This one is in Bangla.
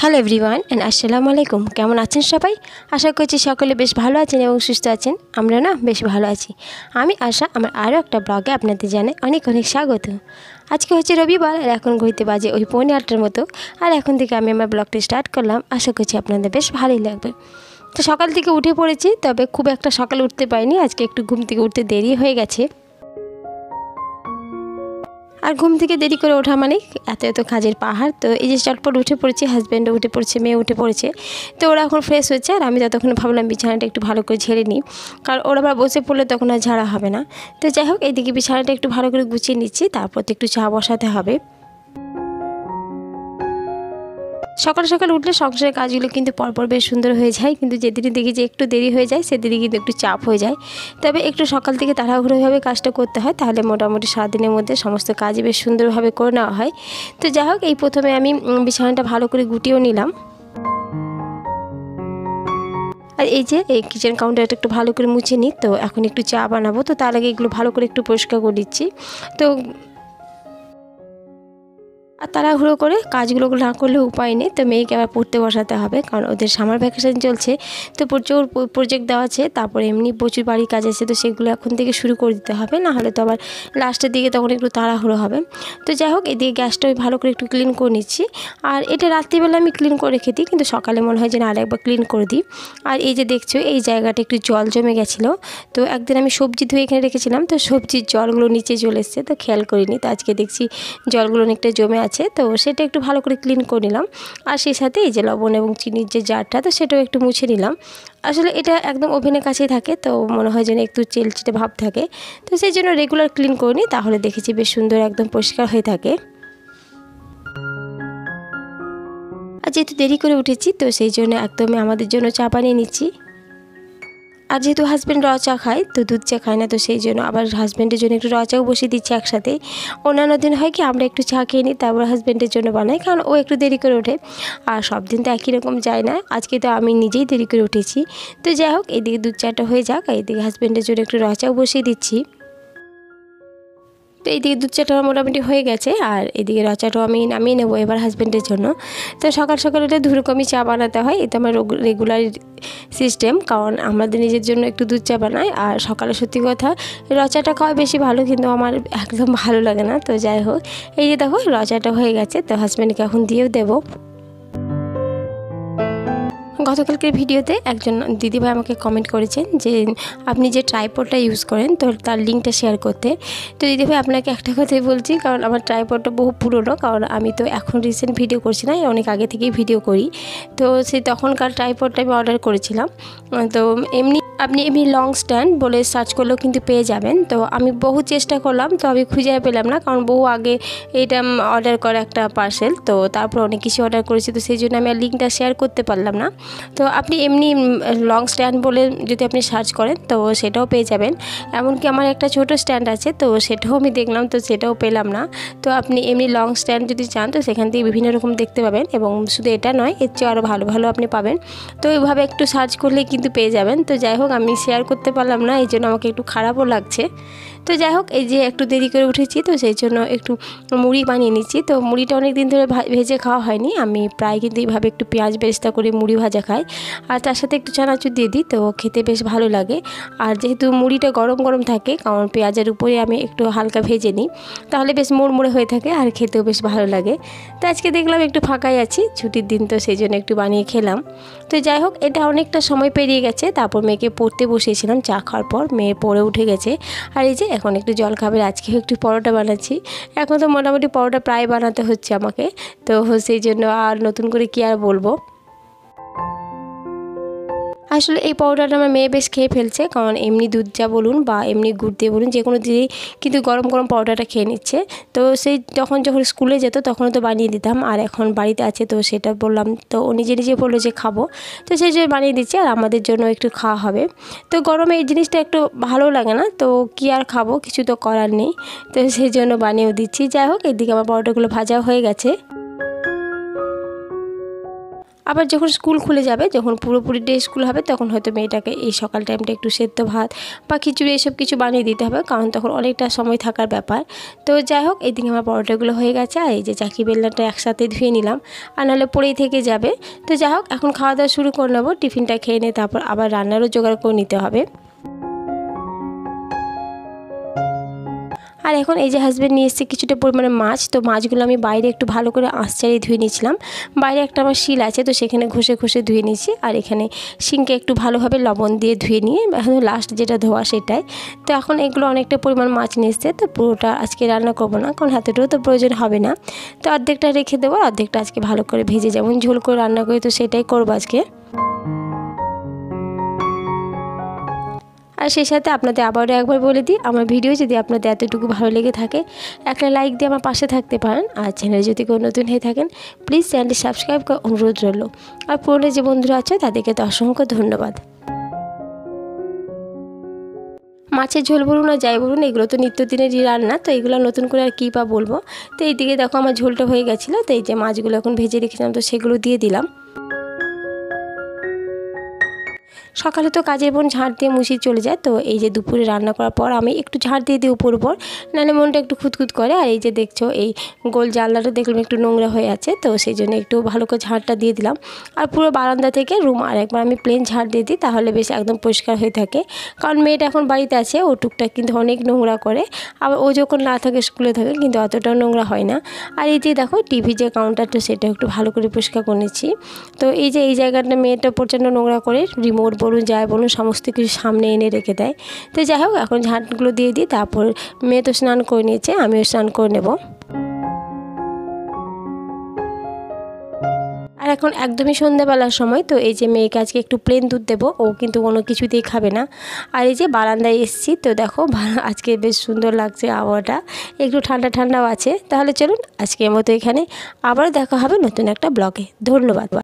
হ্যালো এভরিওয়ান এন্ড আসসালামু আলাইকুম। কেমন আছেন সবাই? আশা করছি সকলে বেশ ভালো আছেন এবং সুস্থ আছেন। আমরা বেশ ভালো আছি। আমি আশা আমার আরও একটা ব্লগে আপনাদের জানাই অনেক অনেক স্বাগত। আজকে হচ্ছে রবিবার আর এখন ঘুরতে বাজে ওই 8:45 মতো। আর এখন থেকে আমি আমার ব্লগটি স্টার্ট করলাম। আশা করছি আপনাদের বেশ ভালোই লাগবে। তো সকাল থেকে উঠে পড়েছি, তবে খুব একটা সকালে উঠতে পারিনি। আজকে একটু ঘুম থেকে উঠতে দেরি হয়ে গেছে। আর ঘুম থেকে দেরি করে ওঠা মানে এত এত কাজের পাহাড়। তো এই যে চটপট উঠে পড়েছি, হাজব্যান্ডও উঠে পড়েছে, মেয়ে উঠে পড়েছে। তো ওরা এখন ফ্রেশ হচ্ছে আর আমি ততক্ষণ ভাবলাম বিছানাটা একটু ভালো করে ঝেড়ে নিই, কারণ ওরা আবার বসে পড়লে তখন আর ঝাড়া হবে না। তো যাই হোক, এইদিকে বিছানাটা একটু ভালো করে গুছিয়ে নিচ্ছি, তারপর তো একটু চা বসাতে হবে। সকাল সকাল উঠলে সংসারের কাজগুলো কিন্তু পরপর বেশ সুন্দর হয়ে যায়, কিন্তু যেদিনই দেখি যে একটু দেরি হয়ে যায় সেদিনই কিন্তু একটু চাপ হয়ে যায়। তবে একটু সকাল থেকে তাড়াহুড়োভাবে কাজটা করতে হয়, তাহলে মোটামুটি সারাদিনের মধ্যে সমস্ত কাজই বেশ সুন্দরভাবে করে নেওয়া হয়। তো যাই হোক, এই প্রথমে আমি বিছানাটা ভালো করে গুটিয়েও নিলাম। আর এই যে এই কিচেন কাউন্টারটা একটু ভালো করে মুছে নিই। তো এখন একটু চা বানাবো, তো তার আগে এগুলো ভালো করে একটু পরিষ্কার করে দিচ্ছি। তো আর তাড়াহুড়ো করে কাজগুলো না করলে উপায় নেই। তো মেয়েকে আবার পড়তে বসাতে হবে, কারণ ওদের সামার ভ্যাকেশন চলছে। তো প্রচুর প্রজেক্ট দেওয়া আছে, তারপরে এমনি প্রচুর বাড়ির কাজ আছে। তো সেগুলো এখন থেকে শুরু করে দিতে হবে, না হলে তো আবার লাস্টের দিকে তখন একটু তাড়াহুড়ো হবে। তো যাই হোক, এদিকে গ্যাসটা ভালো করে একটু ক্লিন করে নিচ্ছি। আর এটা রাত্রিবেলা আমি ক্লিন করে রেখে দিই, কিন্তু সকালে মনে হয় যে না, আরেকবার ক্লিন করে দিই। আর এই যে দেখছো, এই জায়গাটা একটু জল জমে গেছিলো। তো একদিন আমি সবজি ধুয়ে এখানে রেখেছিলাম, তো সবজির জলগুলো নিচে চলে এসছে, তো খেয়াল করিনি। তো আজকে দেখছি জলগুলো অনেকটা জমে আছে, তো সেটা একটু ভালো করে ক্লিন করে নিলাম। আর সেই সাথে এই যে লবণ এবং চিনির যে জারটা, তো সেটাও একটু মুছে নিলাম। আসলে এটা একদম ওভেনের কাছেই থাকে, তো মনে হয় যেন একটু চিলচিটে ভাব থাকে। তো সেই জন্য রেগুলার ক্লিন করে নিই, তাহলে দেখেছি বেশ সুন্দর একদম পরিষ্কার হয়ে থাকে। আর যেহেতু দেরি করে উঠেছি, তো সেই জন্য একদমই আমাদের জন্য চা বানিয়ে নিচ্ছি। আর যেহেতু হাজব্যান্ড র চা খায়, তো দুধ চা খায় না, তো সেই জন্য আবার হাজব্যান্ডের জন্য একটু র চাও বসিয়ে দিচ্ছি একসাথে। অন্যান্য দিন হয় কি, আমরা একটু চা খেয়ে নিই, তারপর হাজব্যান্ডের জন্য বানাই, কারণ ও একটু দেরি করে ওঠে। আর সব দিন তো একই রকম যায় না, আজকে তো আমি নিজেই দেরি করে উঠেছি। তো যাই হোক, এদিকে দুধ চাটা হয়ে যাক, এদিকে হাজব্যান্ডের জন্য একটু র চাও বসিয়ে দিচ্ছি। তো এইদিকে দুধ চাটা মোটামুটি হয়ে গেছে, আর এদিকে র চাটাও আমি নামিয়ে নেবো এবার হাজব্যান্ডের জন্য। তো সকাল সকাল উঠে দুরকমই চা বানাতে হয়, এটা আমার রেগুলার সিস্টেম, কারণ আমাদের নিজের জন্য একটু দুধ চা বানাই। আর সকালে সত্যি কথা র চাটা খাওয়া বেশি ভালো, কিন্তু আমার একদম ভালো লাগে না। তো যাই হোক, এই যে দেখো র চাটা হয়ে গেছে, তো হাজব্যান্ডকে এখন দিয়েও দেবো। গতকালকের ভিডিওতে একজন দিদিভাই আমাকে কমেন্ট করেছেন যে আপনি যে ট্রাইপডটা ইউজ করেন, তো তার লিঙ্কটা শেয়ার করতে। তো দিদিভাই, আপনাকে একটা কথাই বলছি, কারণ আমার ট্রাইপডটা বহু পুরনো, কারণ আমি তো এখন রিসেন্ট ভিডিও করছি না, অনেক আগে থেকেই ভিডিও করি। তো সেই তখনকার ট্রাইপডটা আমি অর্ডার করেছিলাম। তো আপনি এমনি লং স্ট্যান্ড বলে সার্চ করলেও কিন্তু পেয়ে যাবেন। তো আমি বহু চেষ্টা করলাম, তো আমি খুঁজে পেলাম না, কারণ বহু আগে এটা অর্ডার করা একটা পার্সেল, তো তারপর অনেক কিছু অর্ডার করেছি, তো সেই জন্য আমি আর লিঙ্কটা শেয়ার করতে পারলাম না। তো আপনি এমনি লং স্ট্যান্ড বলে যদি আপনি সার্চ করেন, তো সেটাও পেয়ে যাবেন। এমনকি আমার একটা ছোট স্ট্যান্ড আছে, তো সেটাও আমি দেখলাম, তো সেটাও পেলাম না। তো আপনি এমনি লং স্ট্যান্ড যদি চান, তো সেখান থেকে বিভিন্ন রকম দেখতে পাবেন, এবং শুধু এটা নয়, এর চেয়ে আরও ভালো ভালো আপনি পাবেন। তো এইভাবে একটু সার্চ করলেই কিন্তু পেয়ে যাবেন। তো যাই হোক, আমি শেয়ার করতে পারলাম না, এই জন্য আমাকে একটু খারাপও লাগছে। তো যাই হোক, এই যে একটু দেরি করে উঠেছি, তো সেই জন্য একটু মুড়ি বানিয়ে নিচ্ছি। তো মুড়িটা অনেক দিন ধরে ভেজে খাওয়া হয়নি, আমি প্রায় কিন্তু এইভাবে একটু পেঁয়াজ বেরেস্তা করে মুড়ি ভাজা খাই, আর তার সাথে একটু চানাচুর দিয়ে দিই, তো খেতে বেশ ভালো লাগে। আর যেহেতু মুড়িটা গরম গরম থাকে, কারণ পেঁয়াজের উপরে আমি একটু হালকা ভেজে নিই, তাহলে বেশ মুড়মুড়ে হয়ে থাকে আর খেতেও বেশ ভালো লাগে। তো আজকে দেখলাম একটু ফাঁকাই আছি, ছুটির দিন, তো সেই জন্য একটু বানিয়ে খেলাম। তো যাই হোক, এটা অনেকটা সময় পেরিয়ে গেছে, তারপর মেয়েকে পড়তে বসিয়েছিলাম চা খাওয়ার পর, মেয়ে পড়ে উঠে গেছে। আর এই যে এখন একটু জল খাবার, আজকে একটু পরোটা বানাচ্ছি। এখন তো মোটামুটি পরোটা প্রায় বানাতে হচ্ছে আমাকে, তো সেই জন্য আর নতুন করে কি আর বলবো। আসলে এই পাউডারটা আমার মেয়ে বেশ খেয়ে ফেলছে, কারণ এমনি দুধ চা বলুন বা এমনি গুড় দিয়ে বলুন, যে কোনো দিয়েই কিন্তু গরম গরম পাউডারটা খেয়ে নিচ্ছে। তো সেই যখন স্কুলে যেত তখন তো বানিয়ে দিতাম, আর এখন বাড়িতে আছে, তো সেটা বললাম, তো ও নিজে নিজে বললো যে খাবো, তো সেই জন্য বানিয়ে দিচ্ছে, আর আমাদের জন্য একটু খাওয়া হবে। তো গরমে এই জিনিসটা একটু ভালো লাগে না, তো কি আর খাবো, কিছু তো করার নেই, তো সেই জন্য বানিয়েও দিচ্ছি। যাই হোক, এদিকে আমার পাউডারগুলো ভাজা হয়ে গেছে। আবার যখন স্কুল খুলে যাবে, যখন পুরোপুরি ডে স্কুল হবে, তখন হয়তো মেয়েটাকে এই সকাল টাইমটা একটু সেদ্ধ ভাত বা খিচুড়ি এসব কিছু বানিয়ে দিতে হবে, কারণ তখন অনেকটা সময় থাকার ব্যাপার। তো যাই হোক, এইদিকে আমার পরোটাগুলো হয়ে গেছে, আর এই যে চাকি বেলনাটা একসাথে ধুয়ে নিলাম, আর নাহলে পরেই থেকে যাবে। তো যাই হোক, এখন খাওয়া দাওয়া শুরু করে নেবো। টিফিনটা খেয়ে নিয়ে তারপর আবার রান্নারও জোগাড় করে নিতে হবে। আর এখন এই যে হাজব্যান্ড নিয়ে এসেছে কিছুটা পরিমাণে মাছ, তো মাছগুলো আমি বাইরে একটু ভালো করে আঁচ ছাড়িয়ে ধুয়ে নিয়েছিলাম। বাইরে একটা আমার শিল আছে, তো সেখানে ঘষে ঘষে ধুয়ে নিয়েছি। আর এখানে শিংকে একটু ভালোভাবে লবণ দিয়ে ধুয়ে নিয়ে এখন লাস্ট যেটা ধোয়া সেটাই। তো এখন এগুলো অনেকটা পরিমাণ মাছ নিয়ে এসছে, তো পুরোটা আজকে রান্না করবো না, কারণ হাতেটাও তো প্রয়োজন হবে না। তো অর্ধেকটা রেখে দেবো, অর্ধেকটা আজকে ভালো করে ভেজে যেমন ঝোল করে রান্না করি, তো সেটাই করবো আজকে। আর সেই সাথে আপনাদের আবারও একবার বলে দিই, আমার ভিডিও যদি আপনাদের এতটুকু ভালো লেগে থাকে, একটা লাইক দিয়ে আমার পাশে থাকতে পারেন। আর চ্যানেলে যদি কেউ নতুন হয়ে থাকেন, প্লিজ চ্যানেলটি সাবস্ক্রাইব করার অনুরোধ রইল। আর পুরনো যে বন্ধুরা আছে তাদেরকে তো অসংখ্য ধন্যবাদ। মাছের ঝোল বলুন আর যাই বলুন, এগুলো তো নিত্যদিনেরই রান্না, তো এগুলো নতুন করে আর কী বা বলবো। তো এইদিকে দেখো আমার ঝোলটা হয়ে গেছিলো, তো এই যে মাছগুলো এখন ভেজে রেখেছিলাম, তো সেগুলো দিয়ে দিলাম। সকালে তো কাজের বোন ঝাড় দিয়ে মুছিয়ে চলে যায়, তো এই যে দুপুরে রান্না করার পর আমি একটু ঝাড় দিয়ে দিই উপর উপর, নাহলে মনটা একটু খুঁতখুত করে। আর এই যে দেখছো এই গোল জানলাটা দেখলাম একটু নোংরা হয়ে আছে, তো সেই জন্য একটু ভালো করে ঝাড়টা দিয়ে দিলাম। আর পুরো বারান্দা থেকে রুম আর একবার আমি প্লেন ঝাড় দিয়ে দিই, তাহলে বেশ একদম পরিষ্কার হয়ে থাকে। কারণ মেয়েটা এখন বাড়িতে আছে, ও টুকটাক কিন্তু অনেক নোংরা করে, আবার ও যখন না থাকে স্কুলে থাকে কিন্তু অতটাও নোংরা হয় না। আর এই যে দেখো টিভি যে কাউন্টারটা, সেটা একটু ভালো করে পরিষ্কার করে নিচ্ছি। তো এই যে এই জায়গাটা মেয়েটা প্রচণ্ড নোংরা করে, রিমোট বলুন যাই বলুন সমস্ত কিছু সামনে এনে রেখে দেয়। তো যাই হোক, এখন ঝাঁটগুলো দিয়ে দিই, তারপর মেয়ে তো স্নান করে নিয়েছে, আমিও স্নান করে নেব। আর এখন একদমই সন্ধ্যাবেলার সময়, তো এই যে মেয়েকে আজকে একটু প্লেন দুধ দেবো, ও কিন্তু কোনো কিছুতেই খাবে না। আর এই যে বারান্দায় এসেছি, তো দেখো আজকে বেশ সুন্দর লাগছে আবহাওয়াটা, একটু ঠান্ডা ঠান্ডাও আছে। তাহলে চলুন আজকের মতো এখানে, আবার দেখা হবে নতুন একটা ব্লগে। ধন্যবাদ।